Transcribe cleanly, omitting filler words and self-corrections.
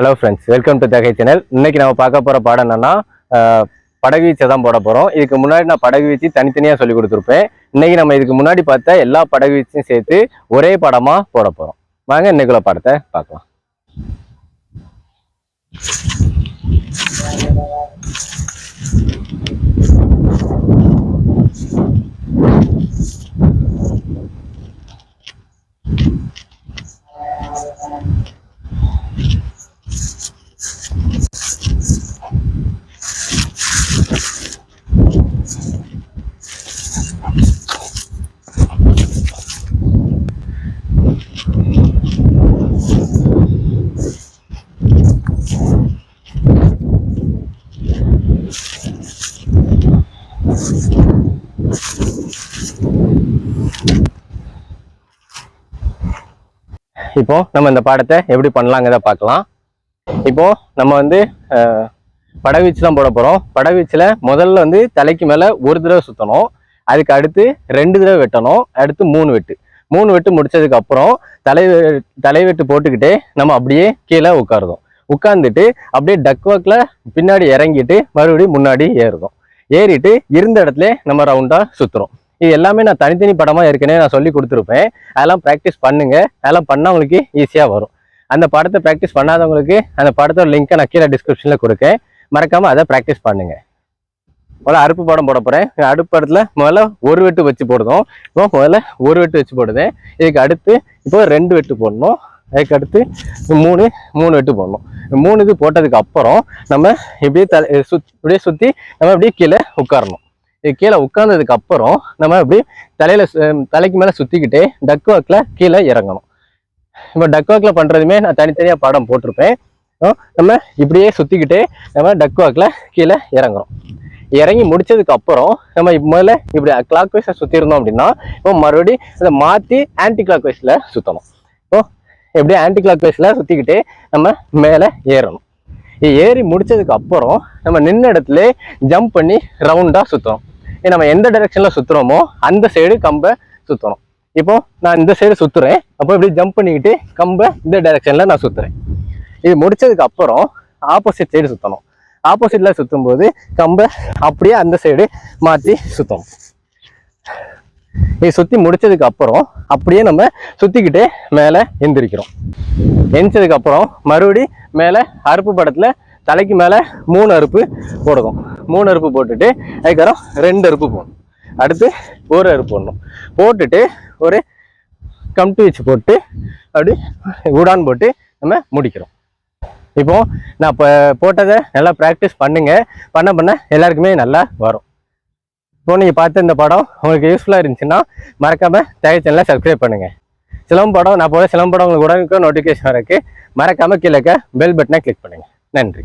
Hello friends, welcome to தகை channel. இன்னைக்கு நம்ம பார்க்க போகிற பாடம் என்னன்னா படகு வீச்சை தான் போட போகிறோம். இதுக்கு முன்னாடி நான் படகு வீச்சு தனித்தனியாக சொல்லி கொடுத்துருப்பேன். இன்னைக்கு நம்ம இதுக்கு முன்னாடி பார்த்த எல்லா படகு வீச்சையும் சேர்த்து ஒரே படமாக போட போகிறோம். வாங்க இன்னைக்குள்ள பாடத்தை பார்க்கலாம். இப்போ நம்ம இந்த பாடத்தை எப்படி பண்ணலாங்கிறத பார்க்கலாம். இப்போ நம்ம படகு வீச்சு தான் போட போறோம். படகு வீச்சுல முதல்ல தலைக்கு மேல ஒரு தடவை சுத்தணும். அதுக்கு அடுத்து 2 தடவை வெட்டணும். அடுத்து 3 வெட்டு முடிச்சதுக்கு அப்புறம் தலைவெட்டு போட்டுக்கிட்டே நம்ம அப்படியே கீழே உட்காருதோம். உட்கார்ந்துட்டு அப்படியே டக் வாக்ல பின்னாடி இறங்கிட்டு மறுபடியும் முன்னாடி ஏறிட்டு இருந்த இடத்துல நம்ம ரவுண்டா சுத்துறோம். இது எல்லாமே நான் தனித்தனி படமா ஏற்கனவே நான் சொல்லி கொடுத்துருப்பேன். அதெல்லாம் ப்ராக்டிஸ் பண்ணுங்க. அதெல்லாம் பண்ணவங்களுக்கு ஈஸியா வரும். அந்த படத்தை ப்ராக்டிஸ் பண்ணாதவங்களுக்கு அந்த படத்தோட லிங்கை நான் கீழே டிஸ்கிரிப்ஷன்ல கொடுக்கேன். மறக்காம அதை ப்ராக்டிஸ் பண்ணுங்க. முதல்ல அறுப்பு படம் போட போறேன். அடுப்பு படத்துல முதல்ல ஒரு வெட்டு வச்சு போடுதோம். இப்போ முதல்ல ஒரு வெட்டு வச்சு போடுதேன். இதுக்கு அடுத்து இப்போ 2 வெட்டு போடணும். அதுக்கு அடுத்து 3 வெட்டு போடணும். 3 இது போட்டதுக்கு அப்புறம் நம்ம இப்படியே சுத்தி நம்ம அப்படியே கீழே உட்காரணும். இது கீழே உட்கார்ந்ததுக்கு அப்புறம் நம்ம அப்படி தலைக்கு மேல சுத்திக்கிட்டே டக் வாக்ல கீழே இறங்கணும். இப்போ டக் வாக்ல பண்றதுமே நான் தனித்தனியா படம் போட்டிருப்பேன். நம்ம இப்படியே சுத்திக்கிட்டே நம்ம டக் வாக்ல கீழே இறங்குறோம். இறங்கி முடிச்சதுக்கு அப்புறம் நம்ம முதல்ல இப்படி கிளாக் வைஸ்ல சுத்தி இருந்தோம் அப்படின்னா இப்போ மறுபடியும் அதை மாத்தி ஆன்டி கிளாக் வைஸ்ல சுத்தணும். இப்போ எப்படியே ஆன்டி கிளாக் வைஸ்ல சுத்திக்கிட்டே நம்ம மேல ஏறணும். ஏறி முடிச்சதுக்கு அப்புறம் நம்ம நின்ன இடத்துல ஜம்ப் பண்ணி ரவுண்டா சுத்தணும். நம்ம எந்த டைரக்ஷன்ல சுத்துறோமோ அந்த சைடு கம்பை சுத்தணும். இப்போ நான் இந்த சைடு சுத்துறேன். அப்போ இப்படி ஜம்ப் பண்ணிக்கிட்டு கம்பை இந்த டைரக்ஷன்ல நான் சுத்துறேன். இது முடிச்சதுக்கு அப்புறம் ஆப்போசிட் சைடு சுத்தணும். ஆப்போசிட்ல சுத்தும் போது கம்பை அப்படியே அந்த சைடு மாத்தி சுத்தணும். இது சுத்தி முடிச்சதுக்கு அப்புறம் அப்படியே நம்ம சுத்திக்கிட்டே மேல எந்திரிக்கிறோம். எந்திரிச்சதுக்கு அப்புறம் மறுபடி மேல அறுப்பு படத்துல தலைக்கு மேல 3 அறுப்பு போடுவோம். 3 அறுப்பு போட்டுட்டு அதுக்கப்புறம் 2 அறுப்பு போடணும். அடுத்து 1 அறுப்பு போடணும். போட்டுட்டு ஒரு கம்டி வச்சு போட்டு அப்படி உடான் போட்டு நம்ம முடிக்கிறோம். இப்போ நான் இப்போ போட்டதை நல்லா ப்ராக்டிஸ் பண்ணுங்க. பண்ண எல்லாருக்குமே நல்லா வரும். இப்போ நீங்கள் பார்த்த இந்த படம் உங்களுக்கு யூஸ்ஃபுல்லாக இருந்துச்சுன்னா மறக்காம தகை சேனலை சப்ஸ்கிரைப் பண்ணுங்க. சிலம்படம் நான் போல சிலம்படம் உங்களுக்கு உடனே நோட்டிஃபிகேஷன் இருக்கு. மறக்காம கீழே பெல் பட்டனை கிளிக் பண்ணுங்க. நன்றி.